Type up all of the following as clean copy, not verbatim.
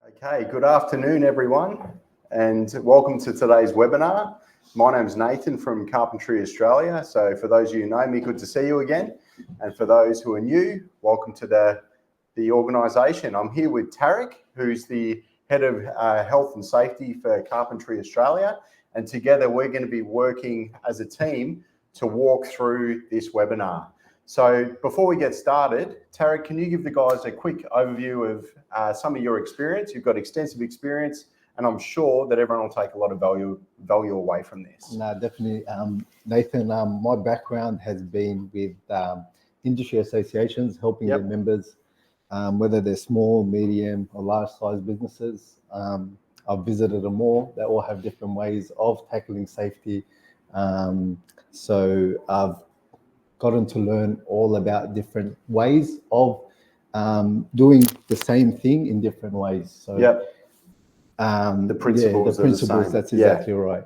Okay, good afternoon, everyone, and welcome to today's webinar. My name is Nathan from Carpentry, Australia. So for those of you who know me, good to see you again. And for those who are new, welcome to the organisation. I'm here with Tarek, who's the Head of Health and Safety for Carpentry, Australia. And together we're going to be working as a team to walk through this webinar. So before we get started, Tarek, can you give the guys a quick overview of some of your experience? You've got extensive experience, and I'm sure that everyone will take a lot of value away from this. No, definitely. Nathan, my background has been with industry associations, helping their members, whether they're small, medium, or large-size businesses. I've visited them all. They all have different ways of tackling safety. So I've gotten to learn all about different ways of doing the same thing in different ways. So the principles the principles, that's exactly right.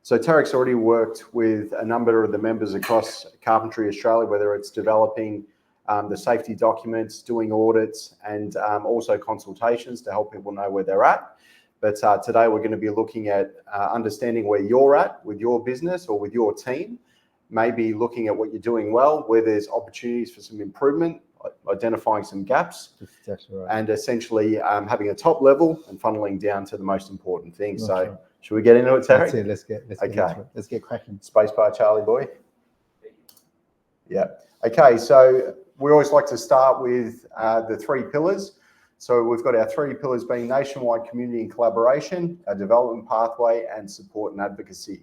So Tarek's already worked with a number of the members across Carpentry Australia, whether it's developing the safety documents, doing audits, and also consultations to help people know where they're at. But today we're going to be looking at understanding where you're at with your business or with your team, maybe looking at what you're doing well, where there's opportunities for some improvement, identifying some gaps, and essentially having a top level and funneling down to the most important things. So should we get into it, Tarek? That's it. Let's get into it. Let's get cracking. Spacebar, Charlie boy. Yeah. Okay, so we always like to start with the three pillars. So we've got our three pillars being nationwide community and collaboration, a development pathway, and support and advocacy.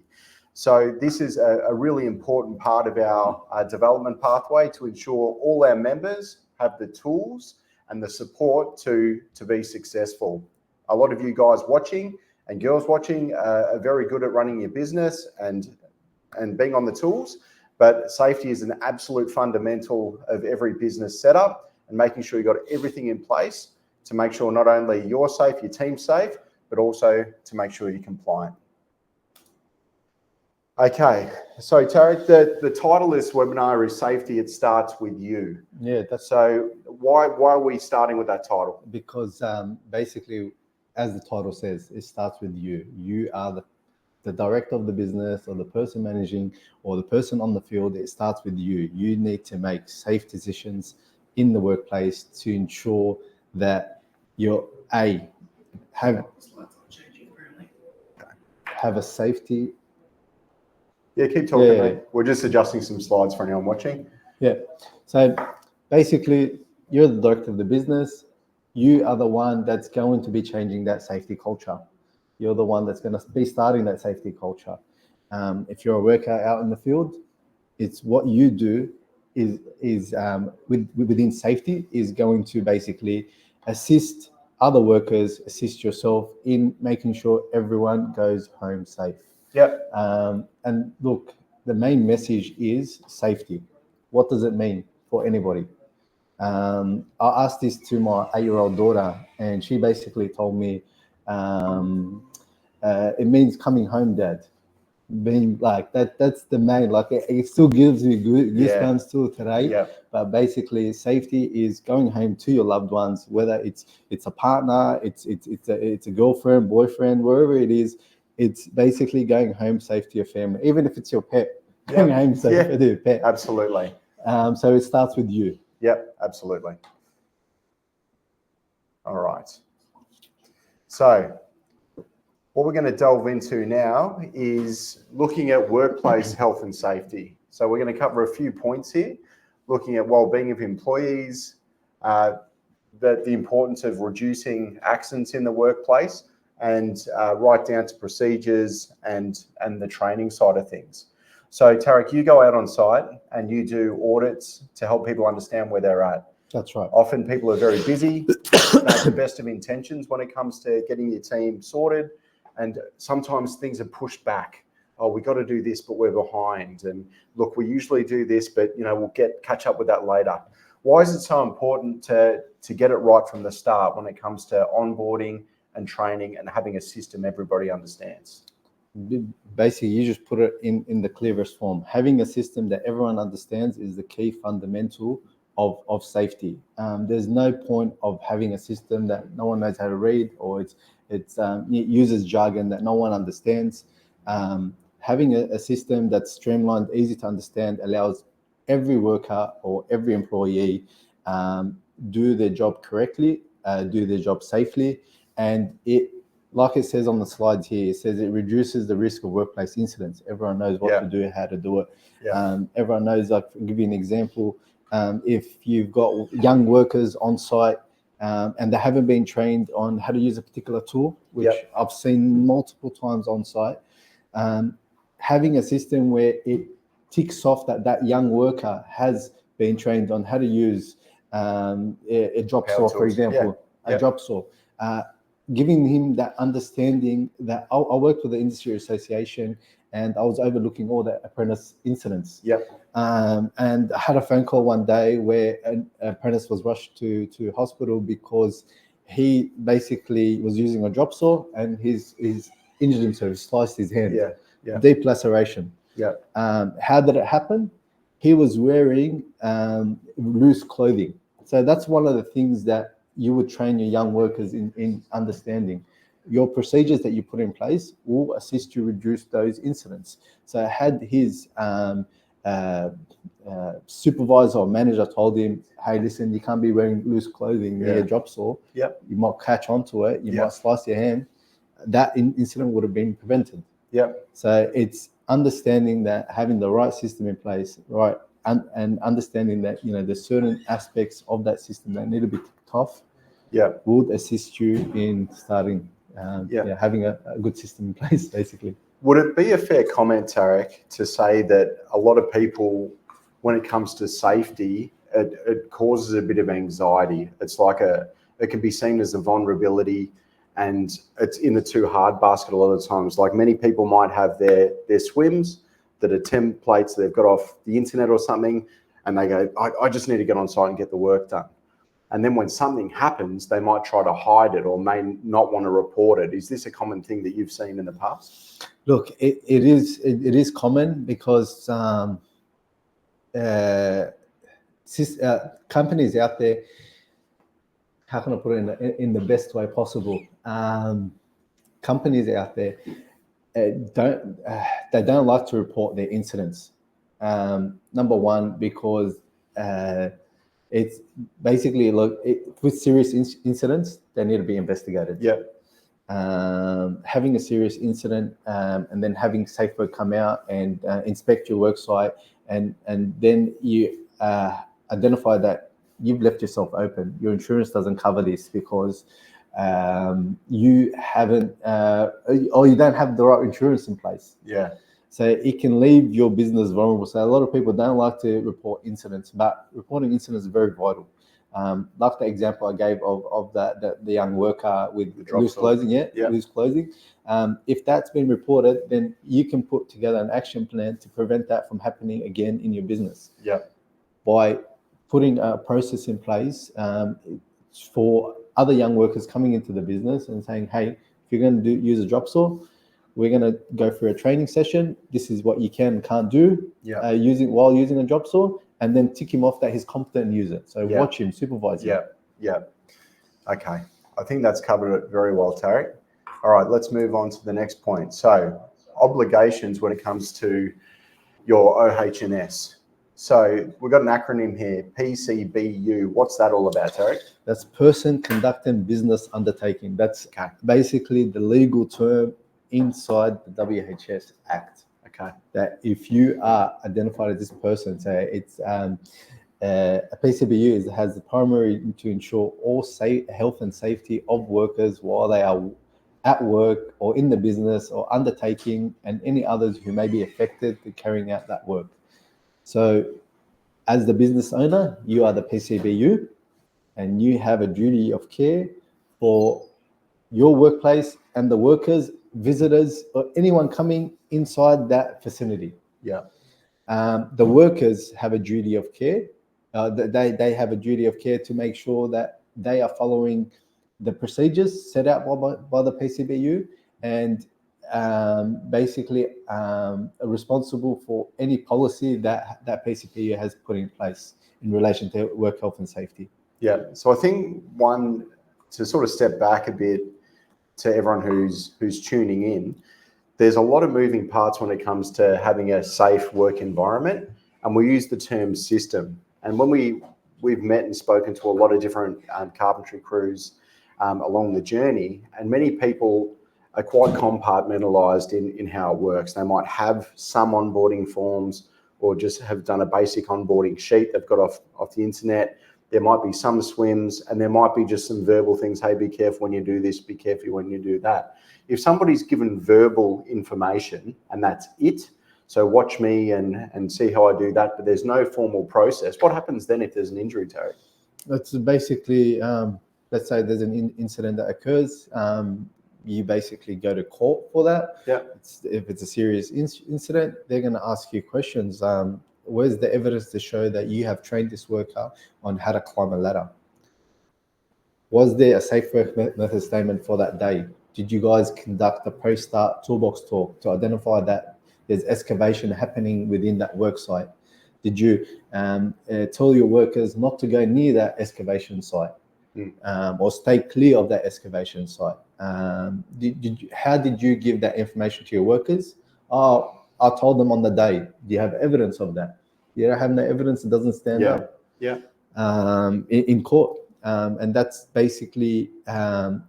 So this is a really important part of our development pathway to ensure all our members have the tools and the support to be successful. A lot of you guys watching and girls watching are very good at running your business and being on the tools, but safety is an absolute fundamental of every business setup, and making sure you've got everything in place to make sure not only you're safe, your team's safe, but also to make sure you're compliant. Okay, so Tarek, the title of this webinar is Safety, It Starts With You. Yeah. So why are we starting with that title? Because basically, as the title says, it starts with you. You are the director of the business, or the person managing, or the person on the field. It starts with you. You need to make safe decisions in the workplace to ensure that you're have a safety. Yeah, keep talking, mate. We're just adjusting some slides for anyone watching. Yeah. So basically, you're the director of the business. You are the one that's going to be changing that safety culture. You're the one that's going to be starting that safety culture. If you're a worker out in the field, it's what you do is within safety is going to basically assist other workers, assist yourself in making sure everyone goes home safe. Yep. And look, the main message is safety. What does it mean for anybody? I asked this to my 8-year-old daughter, and she basically told me it means coming home, Dad. Being like that's the main, like it still gives me goosebumps still today. Yeah. But basically, safety is going home to your loved ones, whether it's a partner, it's a girlfriend, boyfriend, wherever it is. It's basically going home safe to your family, even if it's your pet. Going home safe to your pet. Absolutely. So it starts with you. Yep, absolutely. All right. So what we're going to delve into now is looking at workplace health and safety. So we're going to cover a few points here, looking at well-being of employees, the importance of reducing accidents in the workplace, and right down to procedures and the training side of things. So Tarek, you go out on site and you do audits to help people understand where they're at. That's right. Often people are very busy, have the best of intentions when it comes to getting your team sorted, and sometimes things are pushed back. Oh, we got to do this, but we're behind. And look, we usually do this, but we'll catch up with that later. Why is it so important to get it right from the start when it comes to onboarding and training and having a system everybody understands? Basically, you just put it in the clearest form. Having a system that everyone understands is the key fundamental of safety. There's no point of having a system that no one knows how to read, or it uses jargon that no one understands. Having a system that's streamlined, easy to understand, allows every worker or every employee do their job correctly, do their job safely, and it, like it says on the slides here, it says it reduces the risk of workplace incidents. Everyone knows what to do, how to do it. Everyone knows, like, I'll give you an example. If you've got young workers on site and they haven't been trained on how to use a particular tool, which I've seen multiple times on site, having a system where it ticks off that young worker has been trained on how to use a drop saw, for example, a drop saw. Giving him that understanding that I worked with the industry association and I was overlooking all the apprentice incidents. And I had a phone call one day where an apprentice was rushed to hospital because he basically was using a drop saw and he's injured himself, sliced his hand, deep laceration. How did it happen? He was wearing loose clothing. So that's one of the things that you would train your young workers in understanding. Your procedures that you put in place will assist you reduce those incidents. So had his supervisor or manager told him, hey, listen, you can't be wearing loose clothing near a drop saw. You might catch onto it, you might slice your hand. That incident would have been prevented. So it's understanding that having the right system in place, right, and understanding that, you know, there's certain aspects of that system that need to be ticked off, would assist you in starting having a good system in place, basically. Would it be a fair comment, Tarek, to say that a lot of people, when it comes to safety, it causes a bit of anxiety? It's like it can be seen as a vulnerability, and it's in the too hard basket a lot of the times. Like, many people might have their swims that are templates they've got off the internet or something, and they go, I just need to get on site and get the work done. And then when something happens, they might try to hide it or may not want to report it. Is this a common thing that you've seen in the past? Look, it is common because companies out there, how can I put it in the best way possible? Companies out there don't like to report their incidents. Number one, because it's basically, look, with serious incidents, they need to be investigated. Having a serious incident and then having SafeWork come out and inspect your work site, and then you identify that you've left yourself open. Your insurance doesn't cover this because you haven't or you don't have the right insurance in place. So it can leave your business vulnerable. So a lot of people don't like to report incidents, but reporting incidents is very vital. Like the example I gave of the young worker with loose clothing, loose clothing. If that's been reported, then you can put together an action plan to prevent that from happening again in your business. By putting a process in place for other young workers coming into the business and saying, hey, if you're going to use a drop saw, we're going to go through a training session. This is what you can and can't do while using a drop saw, and then tick him off that he's competent and use it. So watch him, supervise him. Okay. I think that's covered it very well, Tarek. All right, let's move on to the next point. So obligations when it comes to your OH&S. So we've got an acronym here, PCBU. What's that all about, Tarek? That's person conducting business undertaking. That's basically the legal term inside the WHS Act. That if you are identified as this person, say it's a PCBU has the primary to ensure all health and safety of workers while they are at work or in the business or undertaking, and any others who may be affected to carrying out that work. So as the business owner, you are the PCBU, and you have a duty of care for your workplace and the workers, visitors, or anyone coming inside that vicinity. The workers have a duty of care. They have a duty of care to make sure that they are following the procedures set out by the PCBU, and basically responsible for any policy that PCBU has put in place in relation to work health and safety. Yeah. So I think one, to sort of step back a bit to everyone who's tuning in, there's a lot of moving parts when it comes to having a safe work environment, and we use the term system. And when we've met and spoken to a lot of different carpentry crews along the journey, and many people are quite compartmentalized in how it works. They might have some onboarding forms or just have done a basic onboarding sheet they've got off the internet. There might be some swims, and there might be just some verbal things. Hey, be careful when you do this, be careful when you do that. If somebody's given verbal information and that's it, so watch me and see how I do that, but there's no formal process, what happens then if there's an injury, Terry? That's basically, let's say there's an incident that occurs. You basically go to court for that. Yeah. If it's a serious incident, they're going to ask you questions. Where's the evidence to show that you have trained this worker on how to climb a ladder? Was there a safe work method statement for that day? Did you guys conduct a post-start toolbox talk to identify that there's excavation happening within that work site? Did you tell your workers not to go near that excavation site or stay clear of that excavation site? How did you give that information to your workers? Oh, I told them on the day. Do you have evidence of that? You don't have no evidence, it doesn't stand up. Yeah. In court. And that's basically,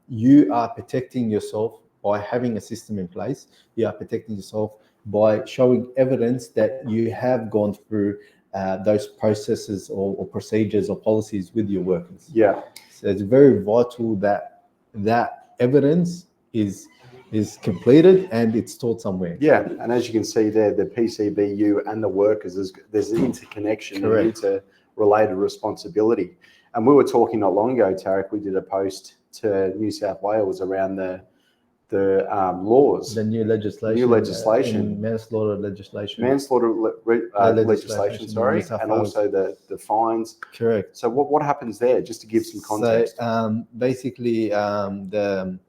you are protecting yourself by having a system in place. You are protecting yourself by showing evidence that you have gone through those processes or procedures or policies with your workers. Yeah. So it's very vital that that evidence is completed and it's stored somewhere. Yeah, and as you can see there, the PCBU and the workers, there's an interconnection and interrelated responsibility. And we were talking not long ago, Tarek, we did a post to New South Wales around the laws. The new legislation. Manslaughter legislation. Legislation, sorry, and also the fines. Correct. So what happens there, just to give some context? So basically, the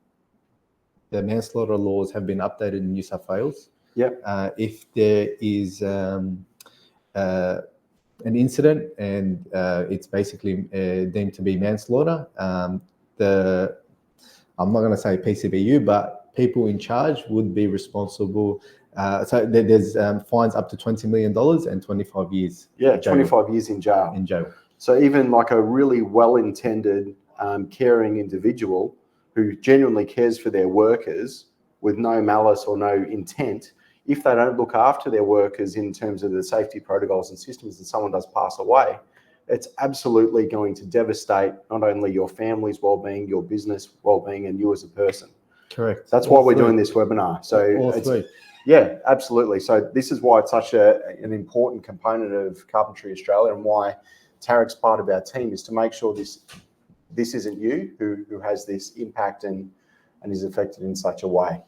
manslaughter laws have been updated in New South Wales. Yep. If there is an incident and it's basically deemed to be manslaughter, I'm not going to say PCBU, but people in charge would be responsible. So there's fines up to $20 million and 25 years. Yeah, 25 years in jail. In jail. So even like a really well-intended, caring individual who genuinely cares for their workers with no malice or no intent, if they don't look after their workers in terms of the safety protocols and systems and someone does pass away, it's absolutely going to devastate not only your family's well-being, your business well-being, and you as a person. Correct. That's why we're doing this webinar. So yeah, absolutely. So this is why it's such an important component of Carpentry Australia, and why Tarek's part of our team is to make sure this isn't you who has this impact and is affected in such a way.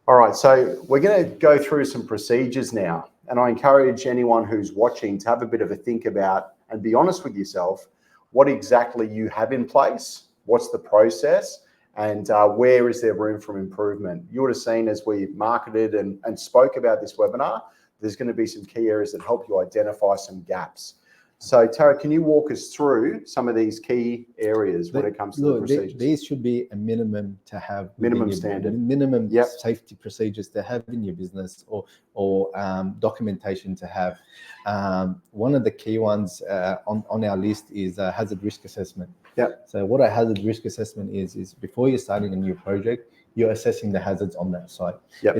All right, so we're going to go through some procedures now, and I encourage anyone who's watching to have a bit of a think about and be honest with yourself what exactly you have in place, what's the process, and where is there room for improvement. You would have seen as we marketed and spoke about this webinar, there's going to be some key areas that help you identify some gaps. So, Tara, can you walk us through some of these key areas when it comes to the procedures? These should be a minimum to have. Minimum standard. Minimum safety procedures to have in your business or documentation to have. One of the key ones on our list is a hazard risk assessment. Yep. So what a hazard risk assessment is before you're starting a new project, you're assessing the hazards on that site. Yep.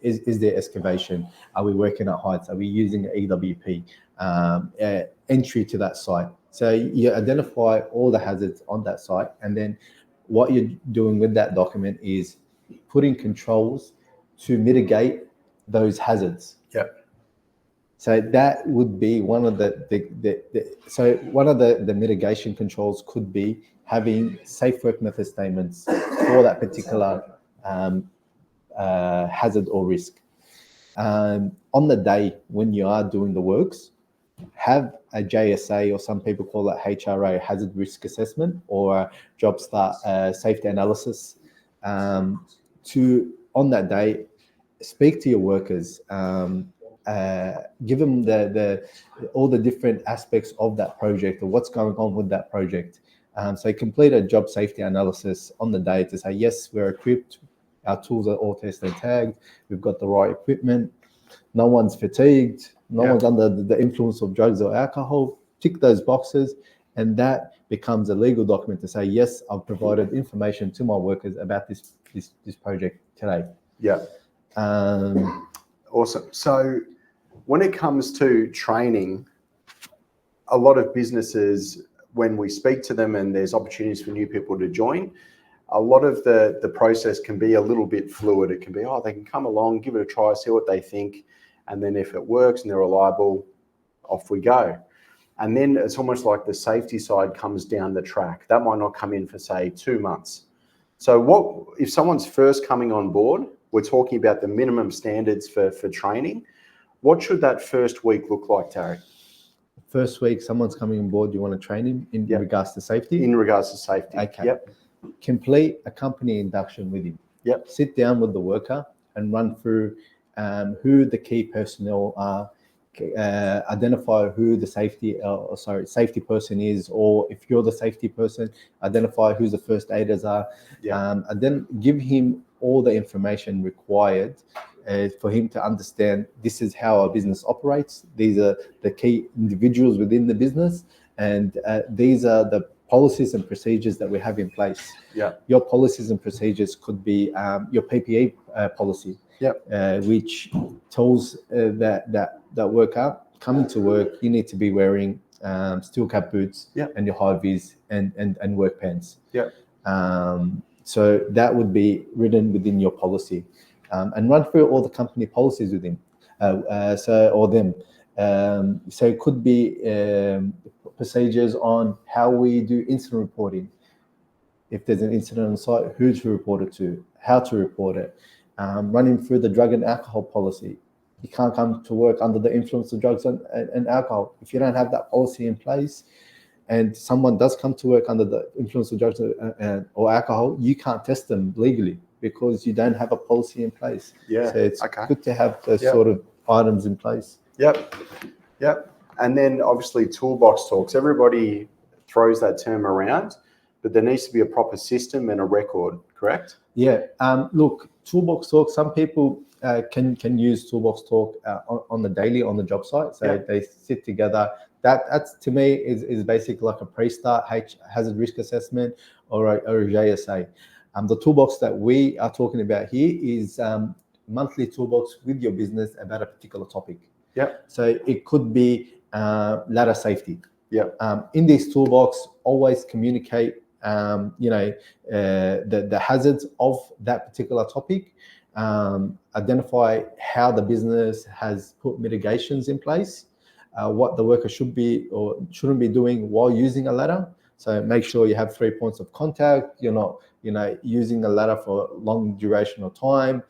Is there excavation? Are we working at heights? Are we using EWP? Entry to that site. So you identify all the hazards on that site, and then what you're doing with that document is putting controls to mitigate those hazards. Yep. So that would be one of the mitigation controls could be having safe work method statements for that particular hazard or risk. On the day when you are doing the works, have a JSA, or some people call it HRA, hazard risk assessment, or a job start safety analysis. On that day, speak to your workers. give them the all the different aspects of that project or what's going on with that project. So complete a job safety analysis on the day to say, yes, we're equipped, our tools are all tested and tagged, we've got the right equipment, no one's fatigued, no one's under the influence of drugs or alcohol. Tick those boxes, and that becomes a legal document to say, yes, I've provided information to my workers about this project today. Yeah. Awesome. So when it comes to training, a lot of businesses, when we speak to them and there's opportunities for new people to join, a lot of the process can be a little bit fluid. It can be, they can come along, give it a try, see what they think. And then if it works and they're reliable, off we go. And then it's almost like the safety side comes down the track. That might not come in for, say, 2 months. So what if someone's first coming on board, we're talking about the minimum standards for training. What should that first week look like, Tarek? First week, someone's coming on board, you want to train him in regards to safety? In regards to safety. Okay. Yep. Complete a company induction with him. Yep. Sit down with the worker and run through who the key personnel are, identify who the safety person is, or if you're the safety person, identify who the first aiders are, and then give him all the information required for him to understand this is how our business operates. These are the key individuals within the business, and these are the policies and procedures that we have in place. Yeah. Your policies and procedures could be your PPE policy. Yep. Which tells that worker coming to work, you need to be wearing steel cap boots and your high vis and work pants. Yep. So that would be written within your policy, and run through all the company policies with him, or them. So it could be procedures on how we do incident reporting. If there's an incident on site, who to report it to, how to report it. Running through the drug and alcohol policy. You can't come to work under the influence of drugs and alcohol. If you don't have that policy in place and someone does come to work under the influence of drugs or alcohol, you can't test them legally because you don't have a policy in place. Yeah. So it's good to have those sort of items in place. Yep. And then obviously toolbox talks. Everybody throws that term around, but there needs to be a proper system and a record, correct? Yeah. Look, toolbox talk, some people can use toolbox talk on the daily on the job site. So they sit together. That's to me is basically like a pre-start hazard risk assessment or a JSA. The toolbox that we are talking about here is monthly toolbox with your business about a particular topic. Yeah. So it could be ladder safety. Yeah. In this toolbox, always communicate the hazards of that particular topic. Identify how the business has put mitigations in place, what the worker should be or shouldn't be doing while using a ladder. So make sure you have 3 points of contact. You're not, using a ladder for long duration of time.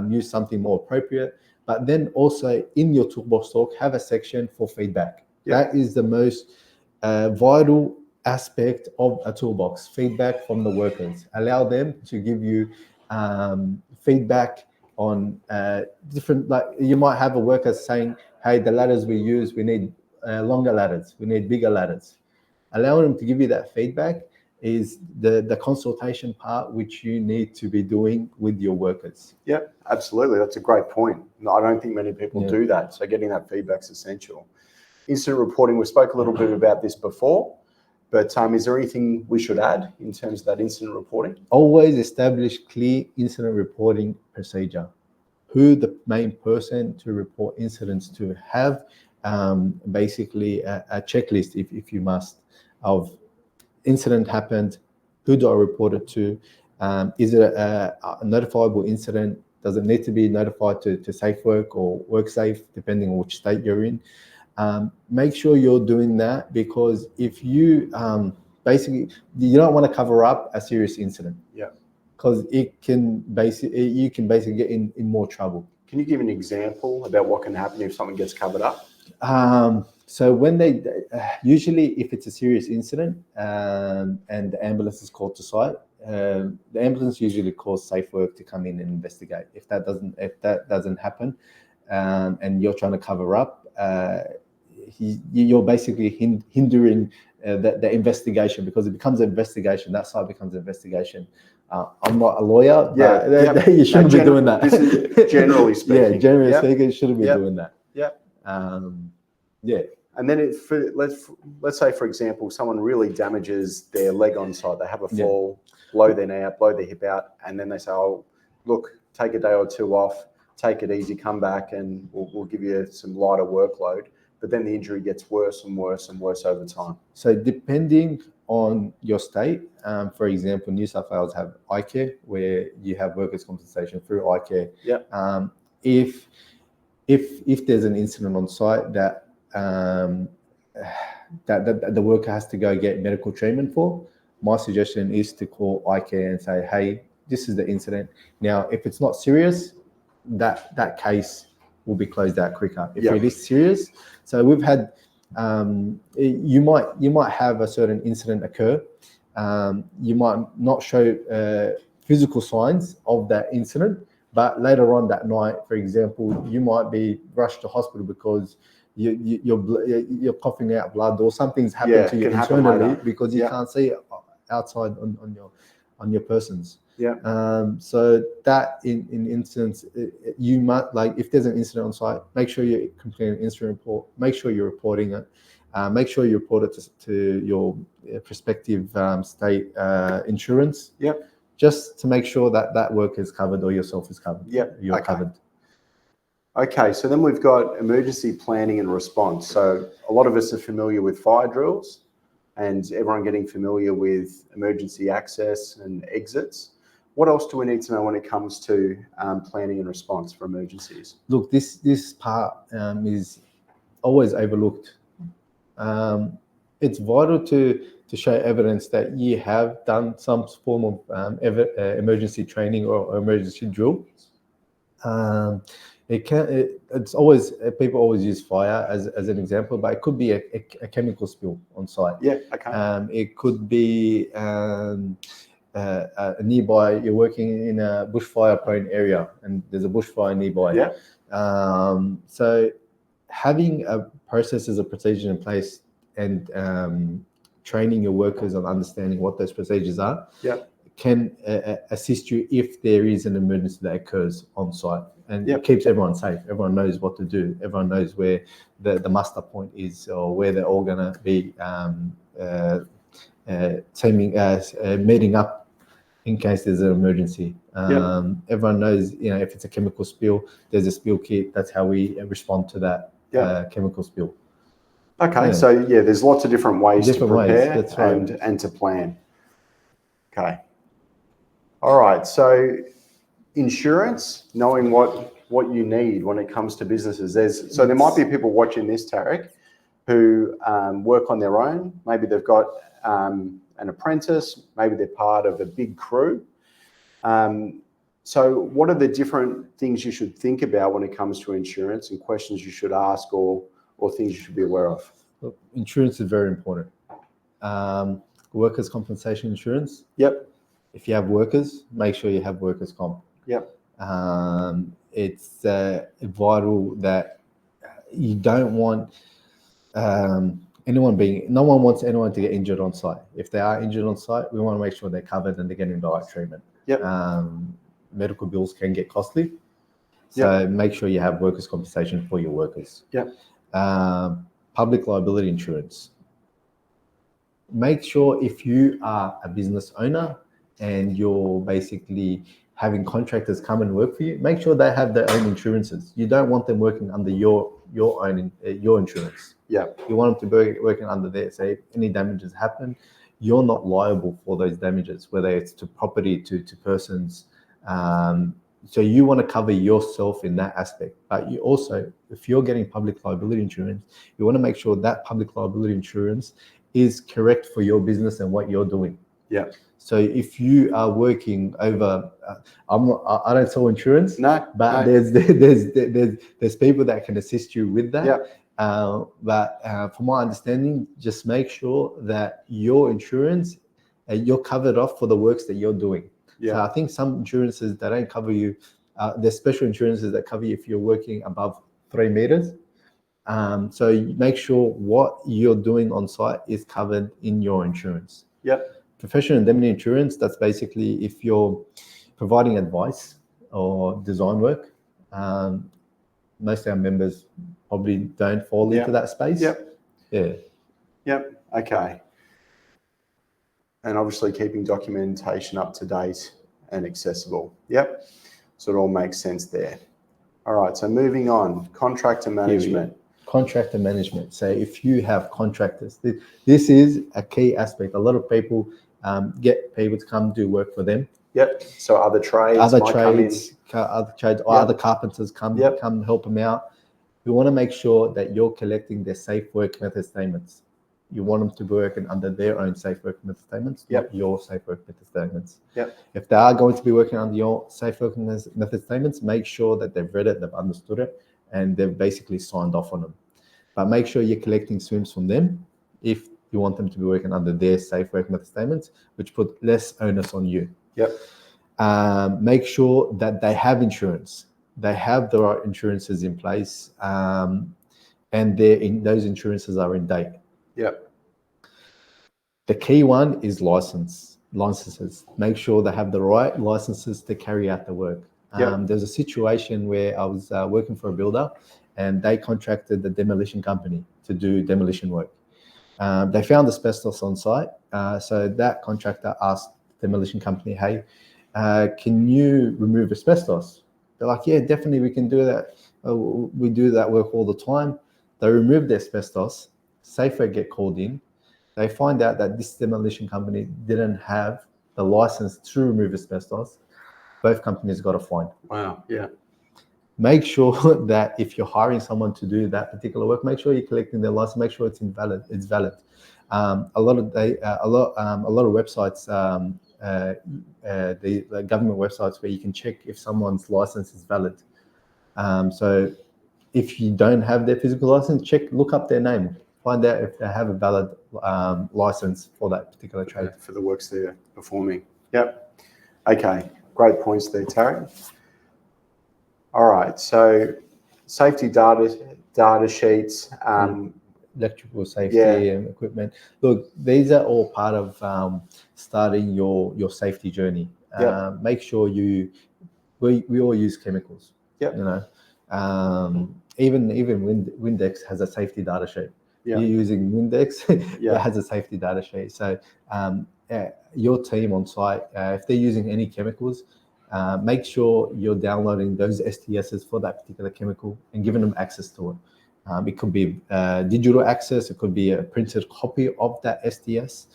Use something more appropriate. But then also in your toolbox talk, have a section for feedback. Yeah. That is the most vital aspect of a toolbox. Feedback from the workers. Allow them to give you feedback on different, like you might have a worker saying, hey, the ladders we use, we need longer ladders, we need bigger ladders. Allowing them to give you that feedback is the consultation part, which you need to be doing with your workers. Yeah, absolutely. That's a great point. No, I don't think many people do that. So getting that feedback is essential. Incident reporting, we spoke a little bit about this before, but is there anything we should add in terms of that incident reporting? Always establish clear incident reporting procedure. Who the main person to report incidents to. Have basically a checklist, if you must, of incident happened, who do I report it to? Is it a notifiable incident? Does it need to be notified to Safe Work or WorkSafe, depending on which state you're in? Make sure you're doing that, because if you basically, you don't want to cover up a serious incident. Yeah. Because you can basically get in more trouble. Can you give an example about what can happen if something gets covered up? So when they usually, if it's a serious incident and the ambulance is called to site, the ambulance usually calls Safe Work to come in and investigate. If that doesn't happen, and you're trying to cover up, you're basically hindering the investigation, because it becomes an investigation. That side becomes an investigation. I'm not a lawyer, but you shouldn't be doing that. This is generally speaking. Yeah, generally speaking, you shouldn't be doing that. Yeah. Yeah. And then let's say, for example, someone really damages their leg on site. They have a fall, blow their knee out, blow their hip out, and then they say, "Oh, look, take a day or two off, take it easy, come back, and we'll give you some lighter workload." But then the injury gets worse and worse and worse over time. So depending on your state, for example, New South Wales have iCare, where you have workers' compensation through iCare. Yeah. If there's an incident on site that the worker has to go get medical treatment for, my suggestion is to call iCare and say, "Hey, this is the incident." Now, if it's not serious, that case will be closed out quicker. If it is serious, so we've had, you might have a certain incident occur. You might not show physical signs of that incident, but later on that night, for example, you might be rushed to hospital because you're coughing out blood, or something's happened to you internally because you can't see it outside on your persons. So that in instance, you might, like, if there's an incident on site, make sure you complete an incident report. Make sure you're reporting it. Make sure you report it to your prospective state insurance. Just to make sure that work is covered or yourself is covered. You're covered. Okay, so then we've got emergency planning and response. So a lot of us are familiar with fire drills, and everyone getting familiar with emergency access and exits. What else do we need to know when it comes to planning and response for emergencies? Look, this part is always overlooked. It's vital to show evidence that you have done some form of emergency training or emergency drill. It's always, people always use fire as an example, but it could be a chemical spill on site. It could be nearby, you're working in a bushfire prone area and there's a bushfire nearby. So having a processes of procedure in place and training your workers on understanding what those procedures are can assist you if there is an emergency that occurs on site, and it keeps everyone safe. Everyone knows what to do. Everyone knows where the muster point is, or where they're all going to be meeting up in case there's an emergency. Everyone knows, if it's a chemical spill, there's a spill kit. That's how we respond to that chemical spill. Okay, so there's lots of different ways to prepare and to plan. Okay. All right, so insurance, knowing what you need when it comes to businesses. There might be people watching this, Tarek, who work on their own. Maybe they've got an apprentice, maybe they're part of a big crew. So what are the different things you should think about when it comes to insurance, and questions you should ask, or things you should be aware of? Look, insurance is very important. Workers' compensation insurance. If you have workers, make sure you have workers' comp. It's vital that you don't want no one wants anyone to get injured on site. If they are injured on site, we want to make sure they're covered and they're getting the right treatment. Medical bills can get costly. So make sure you have workers' compensation for your workers. Public liability insurance. Make sure if you are a business owner and you're basically having contractors come and work for you, make sure they have their own insurances. You don't want them working under your insurance. You want them to be working under theirs. So if any damages happen, you're not liable for those damages, whether it's to property, to persons. So you want to cover yourself in that aspect. But you also, if you're getting public liability insurance, you want to make sure that public liability insurance is correct for your business and what you're doing. So if you are working over, I don't sell insurance, but there's people that can assist you with that. But from my understanding, just make sure that your insurance, you're covered off for the works that you're doing. So I think some insurances, they don't cover you there's special insurances that cover you if you're working above 3 meters. So you make sure what you're doing on site is covered in your insurance. Yep. Professional indemnity insurance, that's basically if you're providing advice or design work. Most of our members probably don't fall into that space. Yep. Yeah. Yep. Okay. And obviously keeping documentation up to date and accessible. Yep. So it all makes sense there. All right. So moving on, contractor management. Contractor management. So if you have contractors, this is a key aspect. A lot of people get people to come do work for them. Yep. So other trades, other carpenters come help them out. You want to make sure that you're collecting their safe work method statements. You want them to be working under their own safe work method statements, not your safe work method statements. Yep. If they are going to be working under your safe work method statements, make sure that they've read it, they've understood it, and they've basically signed off on them. But make sure you're collecting swims from them if you want them to be working under their safe work method statements, which put less onus on you. Yep. Make sure that they have insurance. They have the right insurances in place, and those insurances are in date. Yep. The key one is licenses. Make sure they have the right licenses to carry out the work. There's a situation where I was working for a builder, and they contracted the demolition company to do demolition work. They found asbestos on site, so that contractor asked the demolition company, "Hey, can you remove asbestos?" They're like, "Yeah, definitely, we can do that. We do that work all the time." They removed the asbestos. Safeway get called in. They find out that this demolition company didn't have the license to remove asbestos. Both companies got a fine. Wow. Yeah. Make sure that if you're hiring someone to do that particular work, make sure you're collecting their license. Make sure it's valid. A lot of websites, the government websites, where you can check if someone's license is valid. So if you don't have their physical license, look up their name, find out if they have a valid license for that particular trade. For the works they're performing. Yep. Okay. Great points there, Tarek. All right. So safety data sheets. Electrical safety and equipment. Look, these are all part of starting your safety journey. Make sure we all use chemicals. Yep. You know, even Windex has a safety data sheet. Yep. You're using Windex, it has a safety data sheet. So your team on site, if they're using any chemicals, make sure you're downloading those STSs for that particular chemical and giving them access to it. It could be digital access, it could be a printed copy of that STS,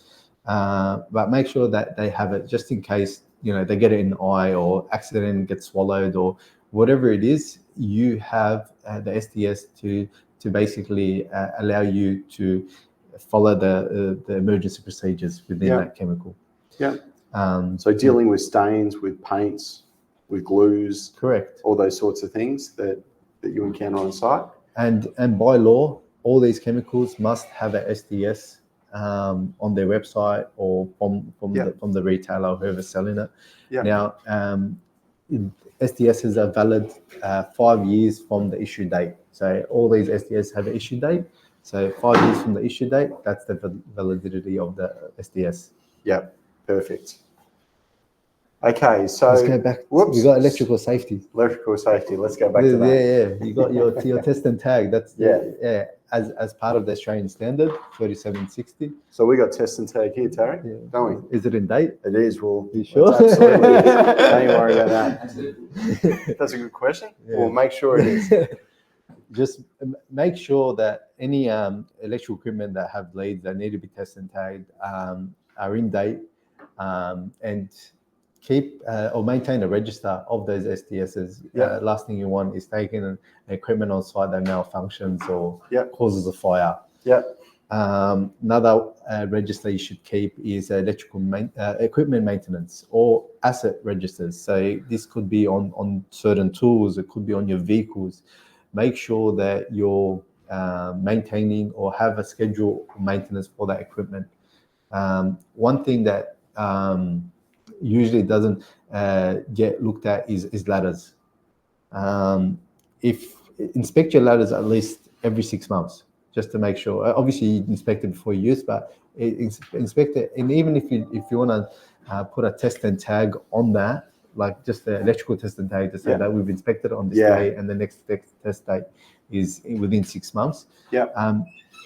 but make sure that they have it just in case, they get it in the eye or accidentally get swallowed or whatever it is. You have the STS to basically allow you to follow the emergency procedures within that chemical. Yeah. So dealing with stains, with paints, with glues, correct, all those sorts of things that you encounter on site. And by law, all these chemicals must have a STS on their website or from the retailer or whoever's selling it. Yeah. Now, STSs are valid 5 years from the issue date. So all these STS have an issue date. So 5 years from the issue date, that's the validity of the STS. Yeah, perfect. Okay, so let's go back. We got electrical safety. Electrical safety. Let's go back to that. Yeah. You got your test and tag. That's as part of the Australian standard 3760. So we got test and tag here, Tarek, don't we? Is it in date? It is. Well, you sure? Absolutely. Don't you worry about that. That's a good question. Yeah. We'll make sure it is. Just make sure that any electrical equipment that have leads that need to be tested and tagged are in date, and keep or maintain a register of those STSs. Last thing you want is taking an equipment on site that malfunctions or causes a fire. Another register you should keep is electrical equipment maintenance or asset registers. So this could be on certain tools, it could be on your vehicles. Make sure that you're maintaining or have a schedule of maintenance for that equipment. One thing that usually doesn't get looked at is ladders. If inspect your ladders at least every 6 months, just to make sure. Obviously, you inspect it before you use, but inspect it. And even if you want to put a test and tag on that, like just the electrical test and tag to say that we've inspected it on this day, and the next test date is within 6 months.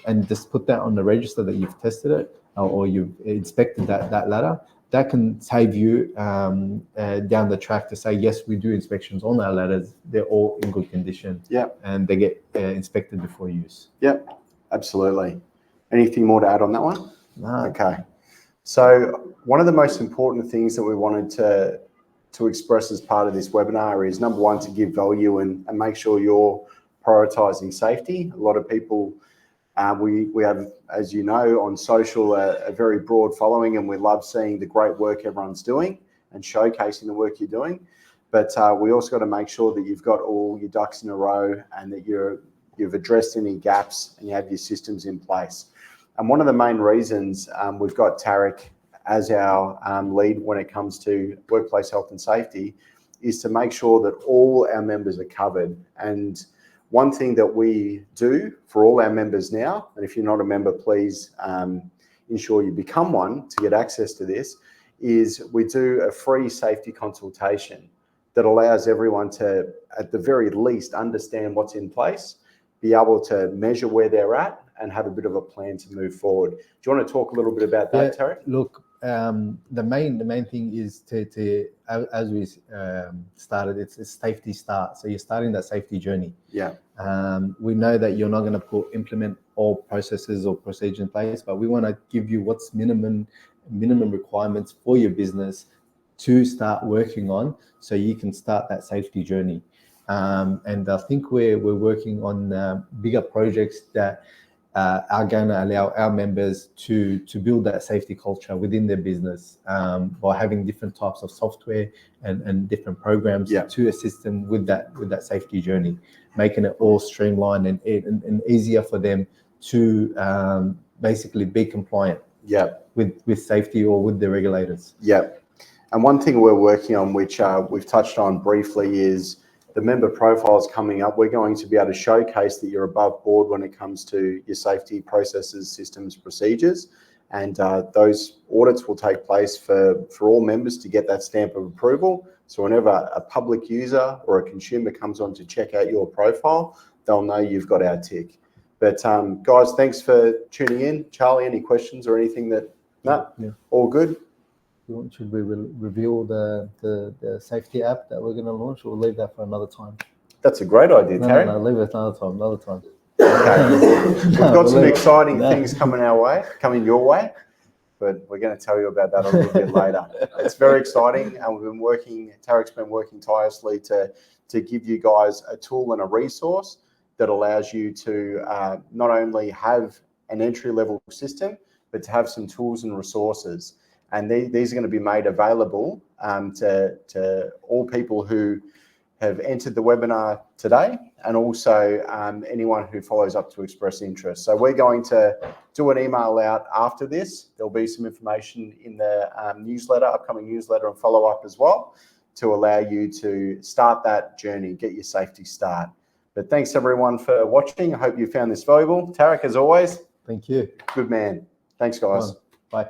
And just put that on the register that you've tested it or you've inspected that ladder. That can save you down the track to say, yes, we do inspections on our ladders. They're all in good condition. And they get inspected before use. Absolutely. Anything more to add on that one? No. Okay. So one of the most important things that we wanted to express as part of this webinar is, number one, to give value and make sure you're prioritizing safety. A lot of people, we have, as you know, on social, a very broad following, and we love seeing the great work everyone's doing and showcasing the work you're doing. But we also got to make sure that you've got all your ducks in a row and that you've addressed any gaps and you have your systems in place. And one of the main reasons we've got Tarek as our lead when it comes to workplace health and safety is to make sure that all our members are covered. And one thing that we do for all our members now, and if you're not a member, please ensure you become one to get access to this, is we do a free safety consultation that allows everyone to, at the very least, understand what's in place, be able to measure where they're at, and have a bit of a plan to move forward. Do you want to talk a little bit about that, Tarek? Look, the main thing is to as we started, it's a safety start. So you're starting that safety journey. We know that you're not going to implement all processes or procedures in place, but we want to give you what's minimum requirements for your business to start working on, so you can start that safety journey. And I think we're working on bigger projects that are going to allow our members to build that safety culture within their business by having different types of software and different programs to assist them with that safety journey, making it all streamlined and easier for them to basically be compliant with safety or with the regulators. And one thing we're working on, which we've touched on briefly, is the member profiles coming up. We're going to be able to showcase that you're above board when it comes to your safety processes, systems, procedures. And those audits will take place for all members to get that stamp of approval. So whenever a public user or a consumer comes on to check out your profile, they'll know you've got our tick. But guys, thanks for tuning in. Charlie, any questions or anything that, all good? Should we reveal the safety app that we're going to launch, or leave that for another time? That's a great idea, Tarek. No, leave it another time. Okay. We've got some exciting things coming your way, but we're going to tell you about that a little bit later. It's very exciting, and Tarek's been working tirelessly to give you guys a tool and a resource that allows you to not only have an entry-level system, but to have some tools and resources. And these are going to be made available to all people who have entered the webinar today, and also anyone who follows up to express interest. So we're going to do an email out after this. There'll be some information in the upcoming newsletter and follow-up as well, to allow you to start that journey, get your safety start. But thanks everyone for watching. I hope you found this valuable. Tarek, as always. Thank you. Good man. Thanks, guys. Bye.